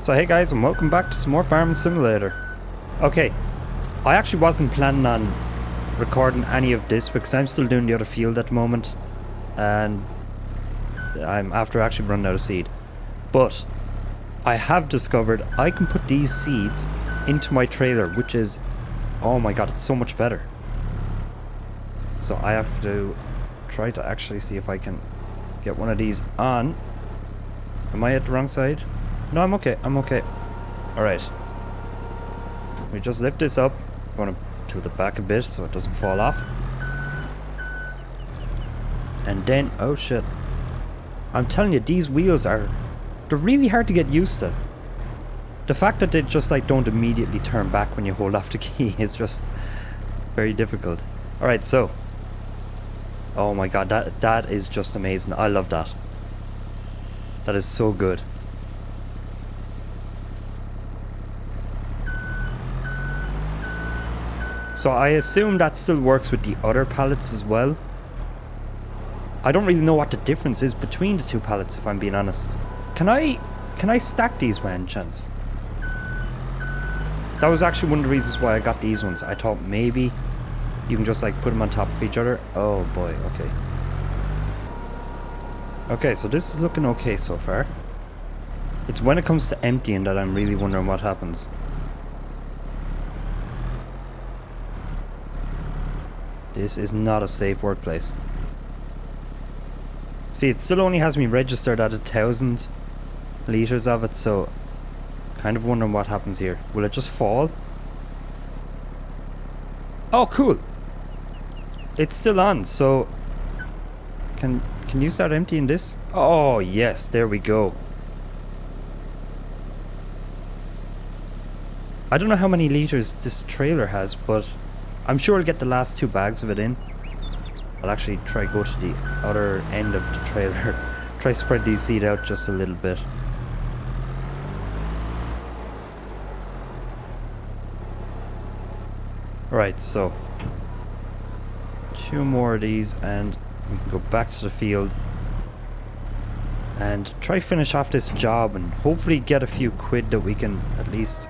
So hey guys, and welcome back to some more Farming Simulator. Okay, I actually wasn't planning on recording any of this because I'm still doing the other field at the moment, and I'm after actually running out of seed. But I have discovered I can put these seeds into my trailer, which is, oh my god, it's so much better. So I have to try to actually see if I can get one of these on. Am I at the wrong side? No, I'm okay. I'm okay. Alright. We just lift this up. I'm going to tilt it back a bit so it doesn't fall off. And then, oh shit. I'm telling you, these wheels they're really hard to get used to. The fact that they just like don't immediately turn back when you hold off the key is just very difficult. Alright, so. Oh my god, that is just amazing. I love that. That is so good. So I assume that still works with the other pallets as well. I don't really know what the difference is between the two pallets, if I'm being honest. Can I stack these by any chance? That was actually one of the reasons why I got these ones. I thought maybe you can just like put them on top of each other. Oh boy, okay. Okay, so this is looking okay so far. It's when it comes to emptying that I'm really wondering what happens. This is not a safe workplace. See, it still only has me registered at 1,000 liters of it, so kind of wondering what happens here. Will it just fall? Oh, cool. It's still on, so can you start emptying this? Oh, yes, there we go. I don't know how many liters this trailer has, but I'm sure I'll get the last 2 bags of it in. I'll actually try go to the other end of the trailer. Try spread these seed out just a little bit. Right, so 2 more of these and we can go back to the field and try finish off this job and hopefully get a few quid that we can at least,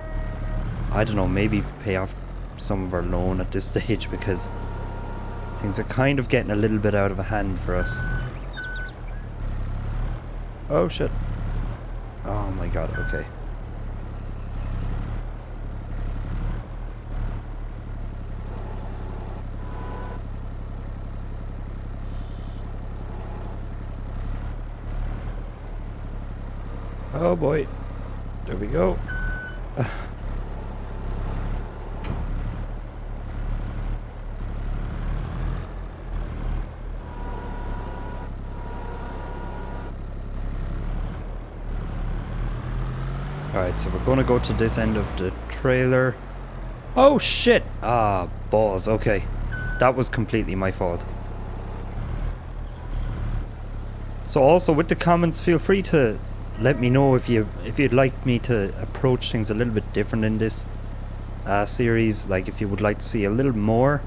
I don't know, maybe pay off some of our loan at this stage, because things are kind of getting a little bit out of hand for us. Oh shit. Oh my god, okay. Oh boy. There we go. Alright, so we're going to go to this end of the trailer. Oh shit! Ah, balls. Okay. That was completely my fault. So also with the comments, feel free to let me know if you'd like me to approach things a little bit different in this series. Like if you would like to see a little more,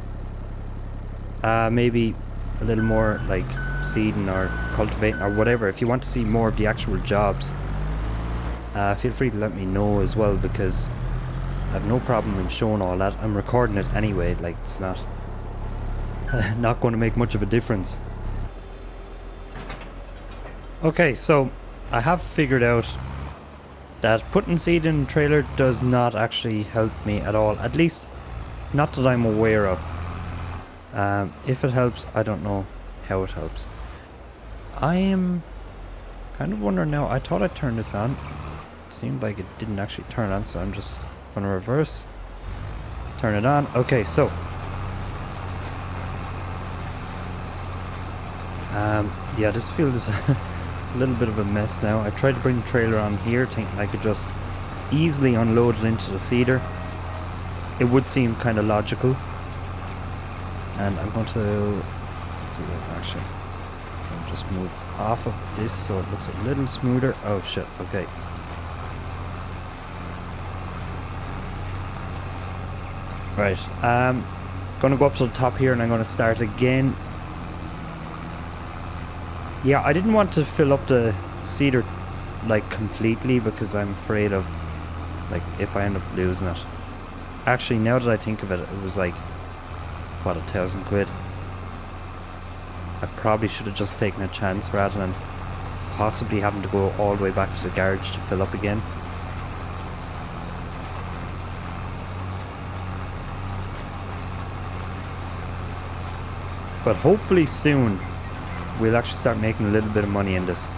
maybe a little more like seeding or cultivating or whatever. If you want to see more of the actual jobs, feel free to let me know as well, because I have no problem in showing all that. I'm recording it anyway, like it's not not going to make much of a difference. Okay, so I have figured out that putting seed in the trailer does not actually help me at all, at least not that I'm aware of. If it helps, I don't know how it helps. I am kind of wondering now, I thought I turned this on. Seemed like it didn't actually turn on, so I'm just gonna reverse, turn it on. Okay, so yeah, this field is it's a little bit of a mess now. I tried to bring the trailer on here thinking I could just easily unload it into the seeder. It would seem kind of logical, and I'm going to, let's see what actually, I'll just move off of this so it looks a little smoother. Oh shit, okay. Right, gonna go up to the top here and I'm gonna start again. Yeah, I didn't want to fill up the seeder like completely because I'm afraid of Like, if I end up losing it. Actually, now that I think of it, it was like, what, £1,000? I probably should have just taken a chance rather than possibly having to go all the way back to the garage to fill up again. But hopefully soon we'll actually start making a little bit of money in this.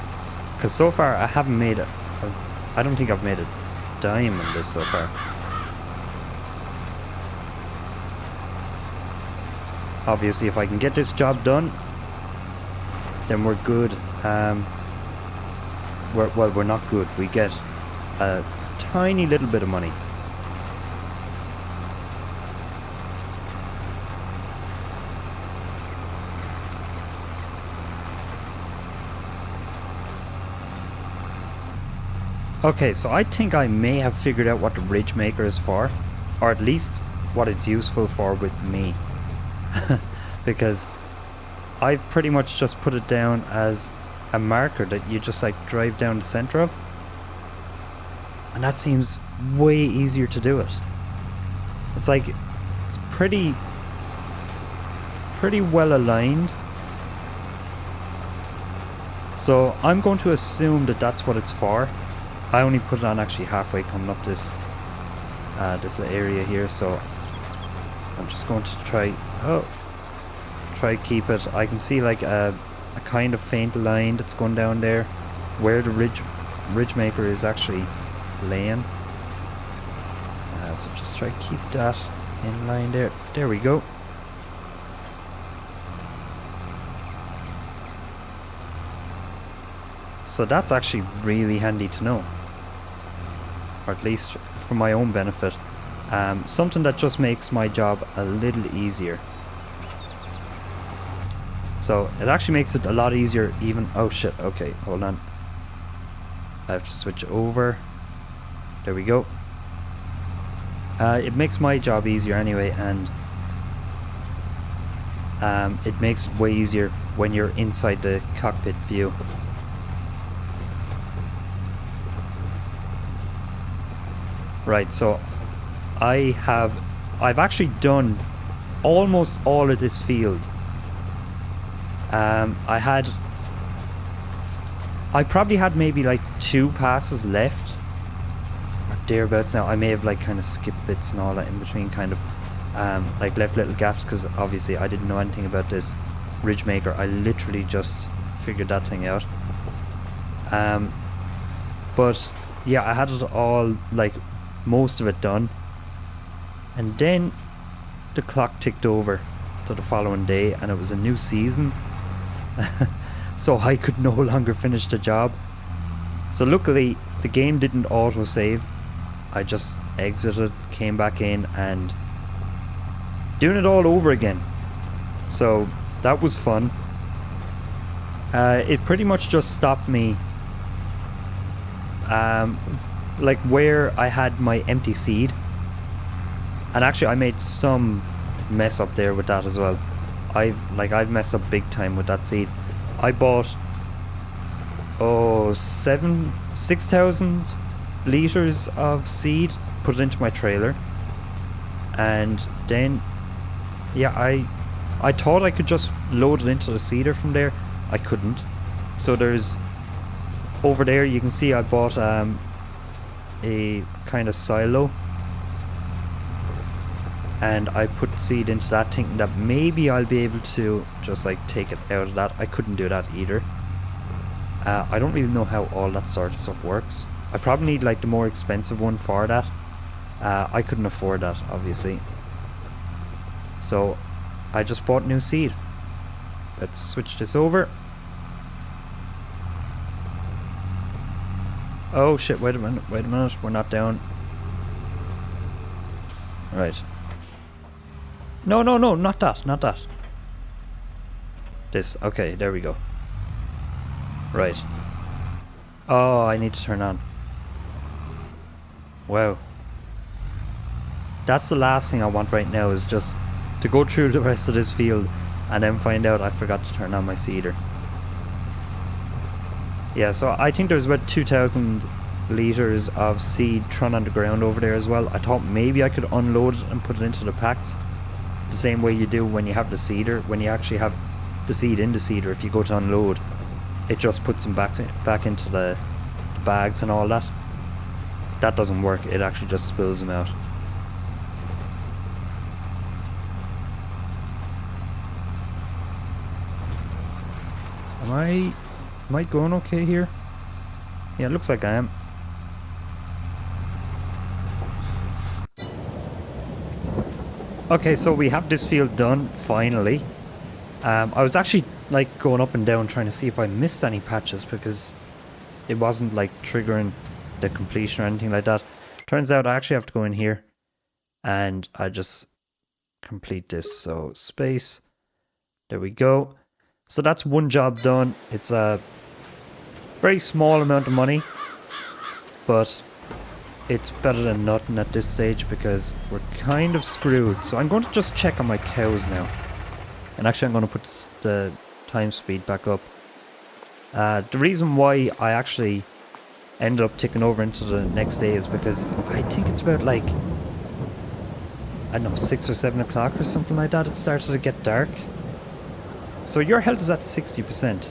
Because so far I haven't made it. I don't think I've made a dime in this so far. Obviously, if I can get this job done, then we're good. We're not good. We get a tiny little bit of money. Okay, so I think I may have figured out what the ridge maker is for, or at least what it's useful for with me. Because I've pretty much just put it down as a marker that you just like drive down the center of, and that seems way easier to do it. It's like, it's pretty well aligned. So I'm going to assume that that's what it's for. I only put it on actually halfway coming up this area here, so I'm just going to try keep it. I can see like a kind of faint line that's going down there where the ridge maker is actually laying. So just try to keep that in line there. There we go. So that's actually really handy to know, or at least for my own benefit. Something that just makes my job a little easier. So it actually makes it a lot easier even... Oh shit, okay, hold on. I have to switch over. There we go. It makes my job easier anyway, and it makes it way easier when you're inside the cockpit view. Right, so I've actually done almost all of this field. I probably had maybe like 2 passes left, or thereabouts. Now I may have like kind of skipped bits and all that in between, kind of like left little gaps, because obviously I didn't know anything about this ridge maker. I literally just figured that thing out. But yeah, I had it all, like most of it done, and then the clock ticked over to the following day, and it was a new season. So I could no longer finish the job. So luckily the game didn't auto save. I just exited, came back in, and doing it all over again. So that was fun. It pretty much just stopped me like where I had my empty seed, and actually I made some mess up there with that as well. I've messed up big time with that seed. I bought 6,000 liters of seed, put it into my trailer, and then yeah, I thought I could just load it into the seeder from there. I couldn't. So there's over there, you can see I bought a kind of silo, and I put seed into that, thinking that maybe I'll be able to just like take it out of that. I couldn't do that either. I don't really know how all that sort of stuff works. I probably need like the more expensive one for that. I couldn't afford that, obviously. So I just bought new seed. Let's switch this over. Oh shit, wait a minute, we're not down. Right. No, not that. This, okay, there we go. Right. Oh, I need to turn on. Wow. That's the last thing I want right now, is just to go through the rest of this field and then find out I forgot to turn on my seeder. Yeah, so I think there's about 2,000 litres of seed thrown on the ground over there as well. I thought maybe I could unload it and put it into the packs the same way you do when you have the seeder. When you actually have the seed in the seeder, if you go to unload, it just puts them back into the bags and all that. That doesn't work. It actually just spills them out. Am I going okay here? Yeah, it looks like I am. Okay, so we have this field done, finally. I was actually like going up and down trying to see if I missed any patches because it wasn't like triggering the completion or anything like that. Turns out I actually have to go in here and I just complete this. So space, there we go. So that's one job done. It's a very small amount of money, but it's better than nothing at this stage because we're kind of screwed. So I'm going to just check on my cows now. And actually I'm going to put the time speed back up. The reason why I actually ended up ticking over into the next day is because I think it's about like, I don't know, 6 or 7 o'clock or something like that. It started to get dark. So your health is at 60%.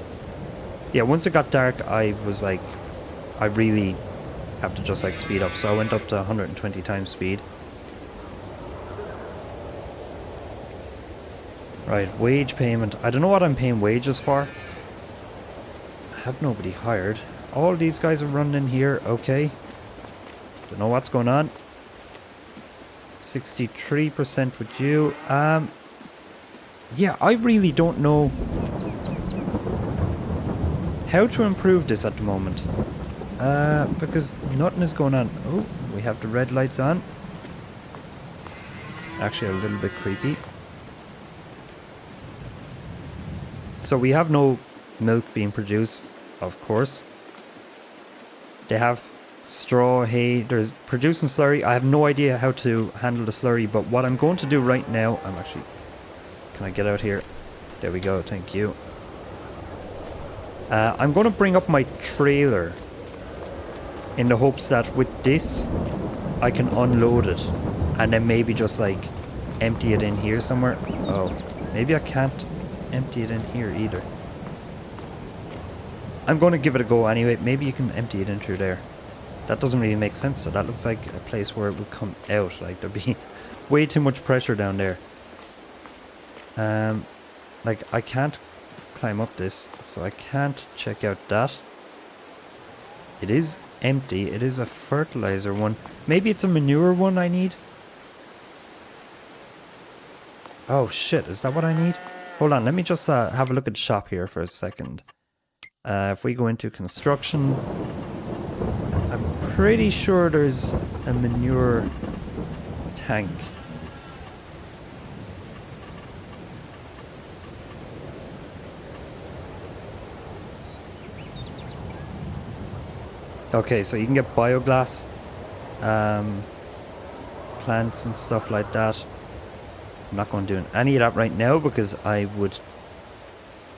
Yeah, once it got dark, I was like, I really have to just like speed up. So I went up to 120 times speed. Right, wage payment. I don't know what I'm paying wages for. I have nobody hired. All these guys are running in here, okay. Don't know what's going on. 63% with you. Yeah, I really don't know how to improve this at the moment. Because nothing is going on. Oh, we have the red lights on. Actually a little bit creepy. So we have no milk being produced, of course. They have straw, hay, there's producing slurry. I have no idea how to handle the slurry, but what I'm going to do right now, I'm actually, can I get out here? There we go, thank you. I'm going to bring up my trailer in the hopes that with this, I can unload it and then maybe just like empty it in here somewhere. Oh, maybe I can't empty it in here either. I'm going to give it a go anyway. Maybe you can empty it in through there. That doesn't really make sense. So that looks like a place where it would come out. Like there'd be way too much pressure down there. Like I can't climb up this, so I can't check out that. It is empty. It is a fertilizer one. Maybe it's a manure one I need. Oh shit, is that what I need? Hold on, let me just have a look at the shop here for a second. If we go into construction, I'm pretty sure there's a manure tank. Okay, so you can get biogas, plants and stuff like that. I'm not going to do any of that right now because I would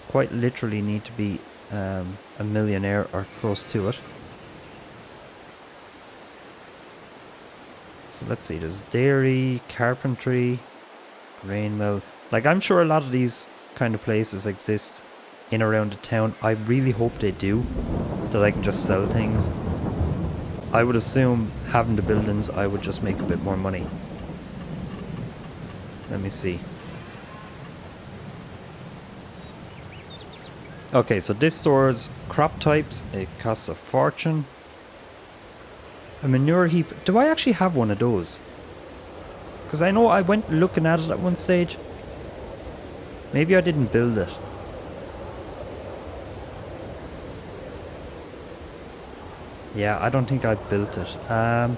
quite literally need to be a millionaire or close to it. So let's see, there's dairy, carpentry, grain mill. Like I'm sure a lot of these kind of places exist in around the town. I really hope they do, that I can just sell things. I would assume having the buildings I would just make a bit more money. Let me see. Okay, so this stores crop types. It costs a fortune. A manure heap. Do I actually have one of those? Because I know I went looking at it at one stage. Maybe I didn't build it. Yeah, I don't think I built it. Let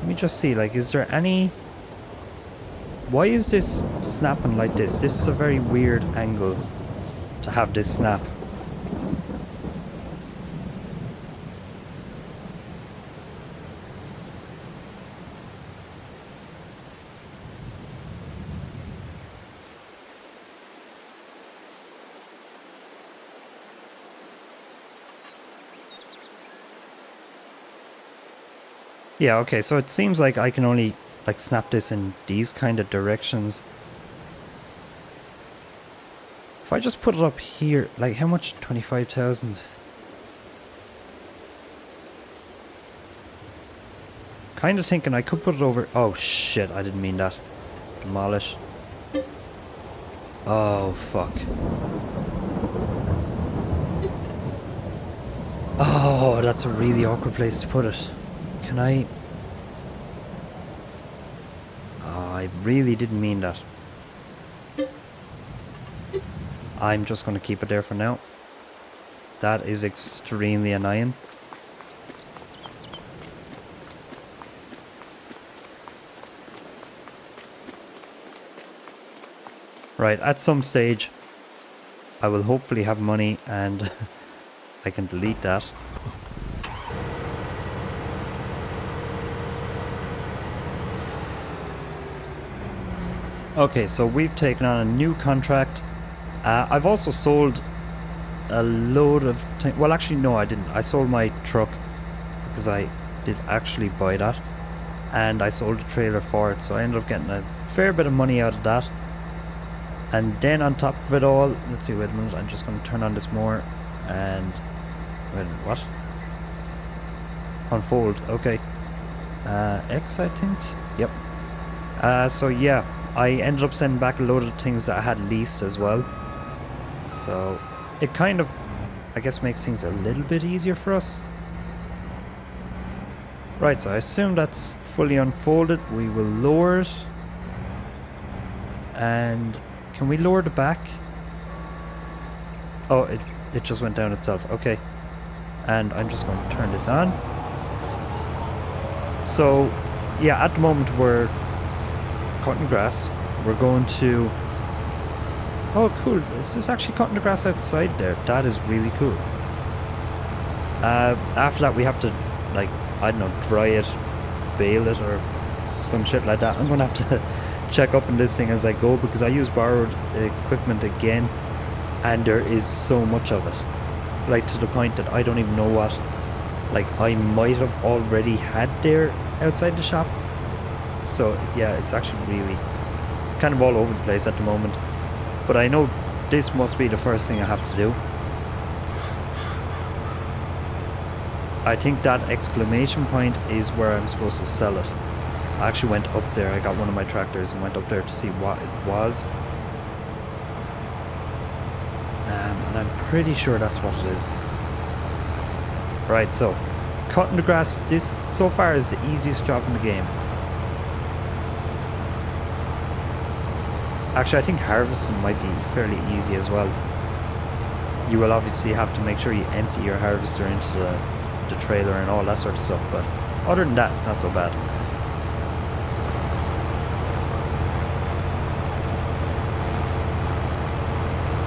me just see, like, is there any... Why is this snapping like this? This is a very weird angle to have this snap. Yeah, okay, so it seems like I can only like snap this in these kind of directions. If I just put it up here, like how much? 25,000. Kind of thinking I could put it over. Oh shit, I didn't mean that. Demolish. Oh fuck. Oh, that's a really awkward place to put it. Can I? Oh, I really didn't mean that. I'm just going to keep it there for now. That is extremely annoying. Right, at some stage, I will hopefully have money and I can delete that. Okay, so we've taken on a new contract. I've also sold a load of things. Well, actually, no, I didn't. I sold my truck because I did actually buy that. And I sold a trailer for it, so I ended up getting a fair bit of money out of that. And then on top of it all, let's see, wait a minute, I'm just going to turn on this more. And, wait a minute, what? Unfold, okay. X, I think? Yep. So yeah, I ended up sending back a load of things that I had leased as well. So it kind of, I guess, makes things a little bit easier for us. Right, so I assume that's fully unfolded. We will lower it. And can we lower the back? Oh, it just went down itself. Okay. And I'm just going to turn this on. So, yeah, at the moment we're cutting grass. We're going to... Oh, cool. This is actually cutting the grass outside there. That is really cool. After that, we have to, like, I don't know, dry it, bale it, or some shit like that. I'm going to have to check up on this thing as I go, because I use borrowed equipment again, and there is so much of it. Like, to the point that I don't even know what, like, I might have already had there outside the shop. So, yeah, it's actually really kind of all over the place at the moment. But I know this must be the first thing I have to do. I think that exclamation point is where I'm supposed to sell it. I actually went up there. I got one of my tractors and went up there to see what it was. And I'm pretty sure that's what it is. Right, so cutting the grass, this so far is the easiest job in the game. Actually, I think harvesting might be fairly easy as well. You will obviously have to make sure you empty your harvester into the trailer and all that sort of stuff, but other than that, it's not so bad.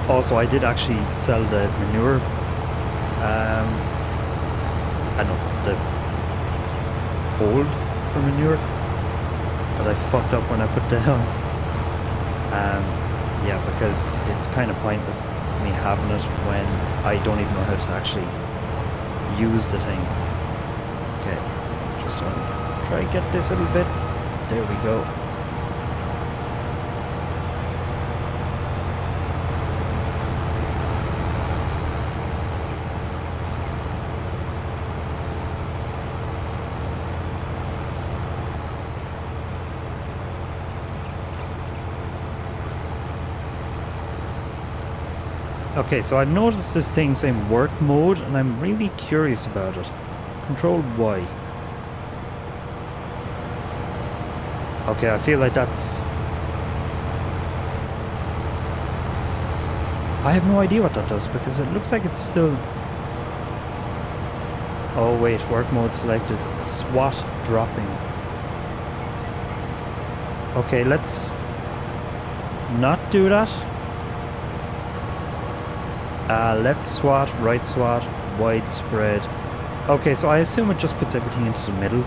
Also, I did actually sell the manure. I know, the hold for manure that I fucked up when I put down. Yeah, because it's kind of pointless me having it when I don't even know how to actually use the thing. Okay, just try to get this a little bit. There we go. Okay, so I've noticed this thing saying work mode, and I'm really curious about it. Control Y. Okay, I feel like that's... I have no idea what that does, because it looks like it's still... Oh wait, work mode selected. SWAT dropping. Okay, let's not do that. Left SWAT, right SWAT, widespread. Okay, so I assume it just puts everything into the middle.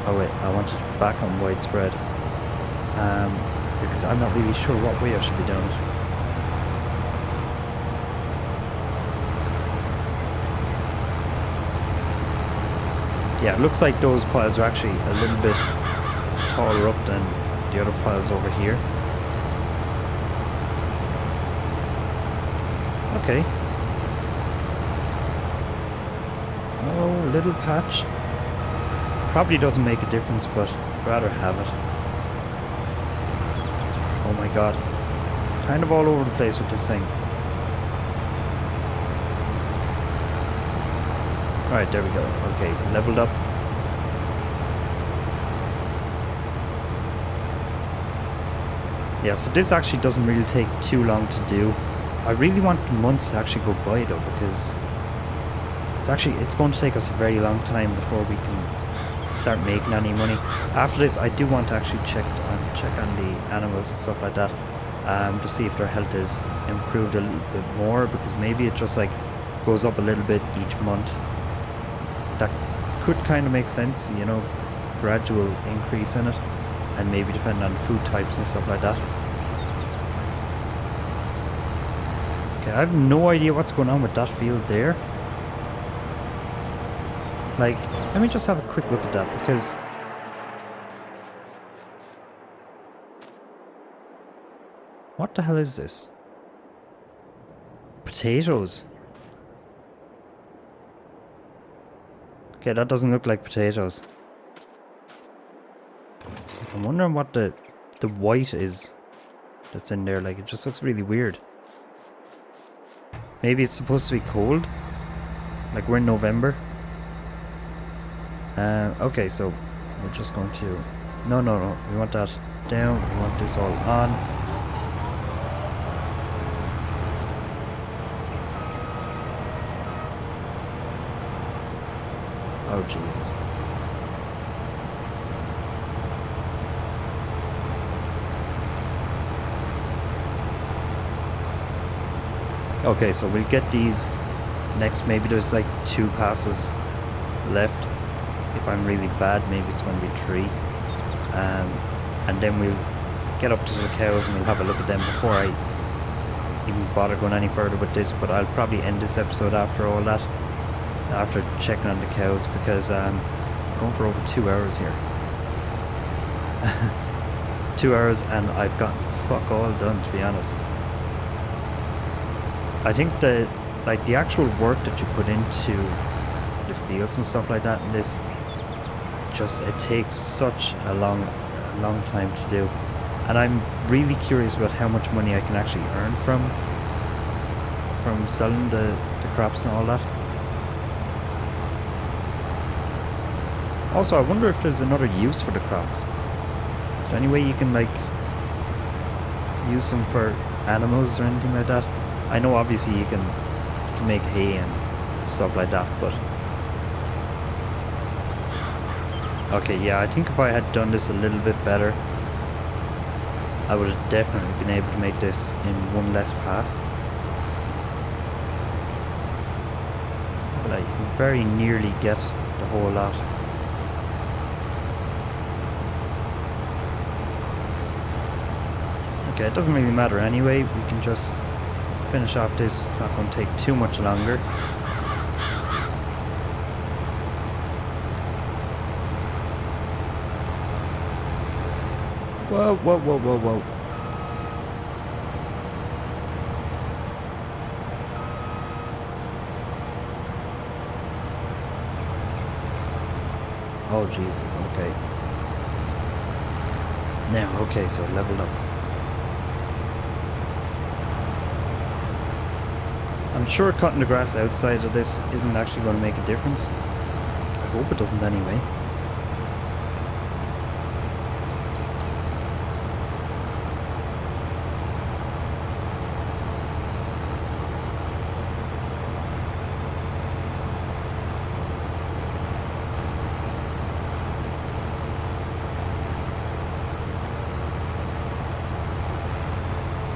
Oh wait, I want it back on widespread. Because I'm not really sure what way I should be doing it. Yeah, it looks like those piles are actually a little bit taller up than the other piles over here. Okay. Oh, little patch. Probably doesn't make a difference, but I'd rather have it. Oh my god. Kind of all over the place with this thing. Alright, there we go. Okay, leveled up. Yeah, so this actually doesn't really take too long to do. I really want months to actually go by though, because it's going to take us a very long time before we can start making any money. After this, I do want to actually check on the animals and stuff like that, to see if their health is improved a little bit more, because maybe it just like goes up a little bit each month. That could kind of make sense, you know, gradual increase in it, and maybe depending on food types and stuff like that. Okay, I have no idea what's going on with that field there. Like, let me just have a quick look at that, because what the hell is this? Potatoes. Okay, that doesn't look like potatoes. I'm wondering what the white is that's in there. Like, it just looks really weird. Maybe it's supposed to be cold. Like, we're in November. Okay, so we're just going to... No. We want that down. We want this all on. Oh, Jesus. Okay, so we'll get these next. Maybe there's like 2 passes left. If I'm really bad, maybe it's going to be 3. And then we'll get up to the cows and we'll have a look at them before I even bother going any further with this. But I'll probably end this episode after all that, after checking on the cows, because I'm going for over 2 hours here. 2 hours, and I've gotten fuck all done, to be honest. I think the actual work that you put into the fields and stuff like that in this, it takes such a long time to do, and I'm really curious about how much money I can actually earn from selling the crops and all that. Also, I wonder if there's another use for the crops. Is there any way you can like use them for animals or anything like that? I know obviously you can make hay and stuff like that, but okay, yeah, I think if I had done this a little bit better, I would have definitely been able to make this in one less pass. But I can very nearly get the whole lot. Okay, it doesn't really matter anyway, we can just finish off this. It's not going to take too much longer. Whoa. Oh, Jesus, okay. Now, okay, so leveled up. I'm sure cutting the grass outside of this isn't actually going to make a difference. I hope it doesn't anyway.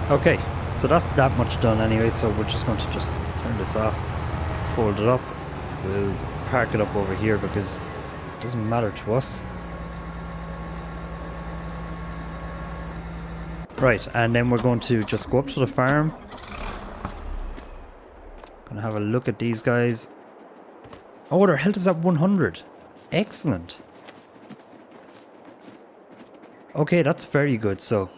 Okay, so that's that much done anyway, so we're just going to just turn this off, fold it up, we'll park it up over here because it doesn't matter to us. Right, and then we're going to just go up to the farm. Gonna have a look at these guys. Oh, their health is at 100. Excellent. Okay, that's very good. So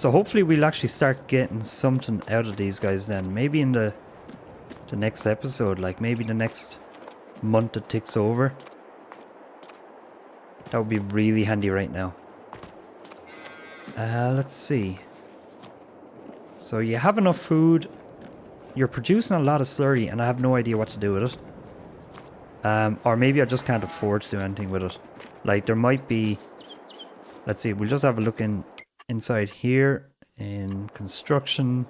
hopefully we'll actually start getting something out of these guys then. Maybe in the next episode, like maybe the next month that ticks over. That would be really handy right now. Let's see. So you have enough food. You're producing a lot of slurry and I have no idea what to do with it. Or maybe I just can't afford to do anything with it. Like there might be... Let's see, we'll just have a look inside here in construction.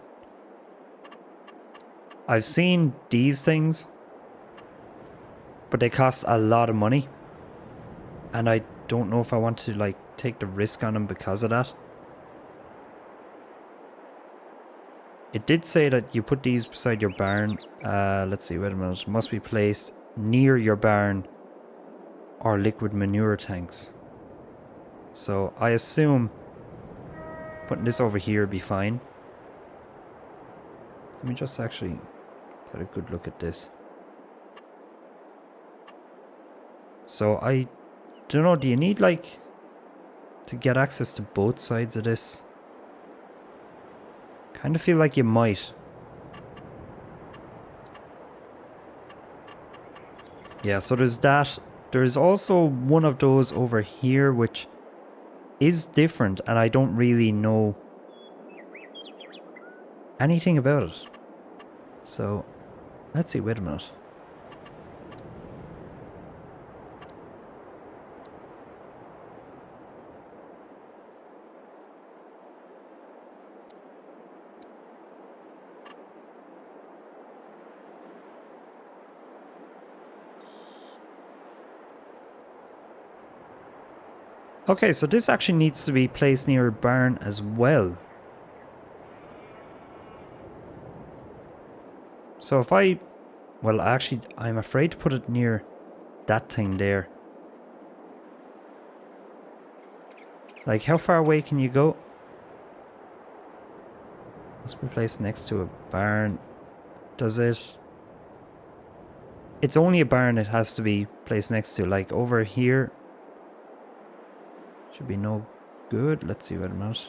I've seen these things, but they cost a lot of money. And I don't know if I want to like take the risk on them because of that. It did say that you put these beside your barn. Let's see, wait a minute. Must be placed near your barn or liquid manure tanks. So I assume putting this over here would be fine. Let me just actually get a good look at this. So I don't know, do you need like to get access to both sides of this? Kind of feel like you might. Yeah, so there's that. There's also one of those over here which is different and I don't really know anything about it. So, let's see, wait a minute. Okay, so this actually needs to be placed near a barn as well. So if I... Well, actually, I'm afraid to put it near that thing there. Like, how far away can you go? Must be placed next to a barn. Does it? It's only a barn it has to be placed next to. Like, over here... Should be no good. Let's see where I'm at.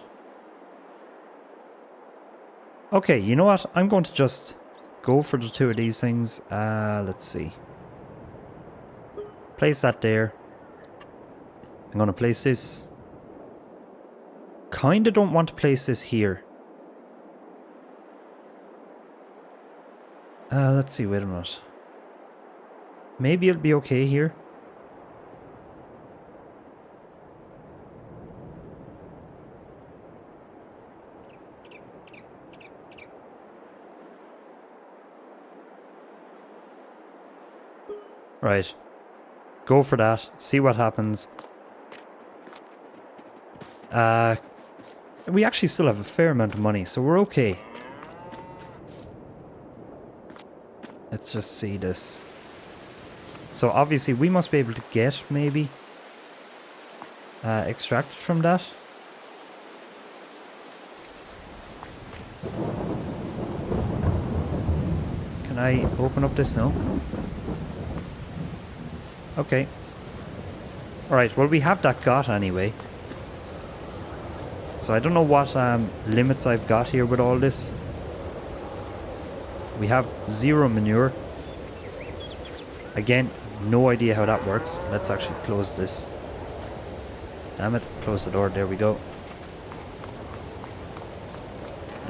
Okay, you know what? I'm going to just go for the two of these things. Let's see. Place that there. I'm going to place this. Kinda don't want to place this here. Let's see, wait a minute. Maybe it'll be okay here. Right. Go for that. See what happens. We actually still have a fair amount of money, so we're okay. Let's just see this. So obviously we must be able to get maybe extracted from that. Can I open up this now? Okay. Alright, well we have that got anyway. So I don't know what limits I've got here with all this. We have 0 manure. Again, no idea how that works. Let's actually close this. Damn it, close the door, there we go.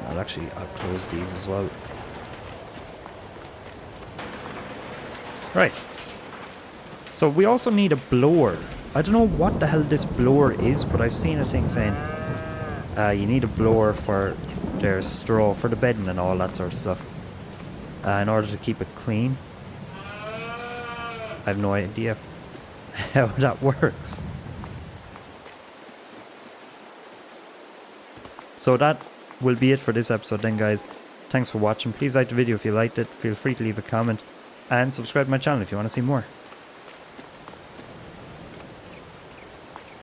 I'll close these as well. Right. So we also need a blower. I don't know what the hell this blower is, but I've seen a thing saying you need a blower for their straw, for the bedding and all that sort of stuff. In order to keep it clean. I have no idea how that works. So that will be it for this episode then, guys. Thanks for watching. Please like the video if you liked it. Feel free to leave a comment and subscribe to my channel if you want to see more.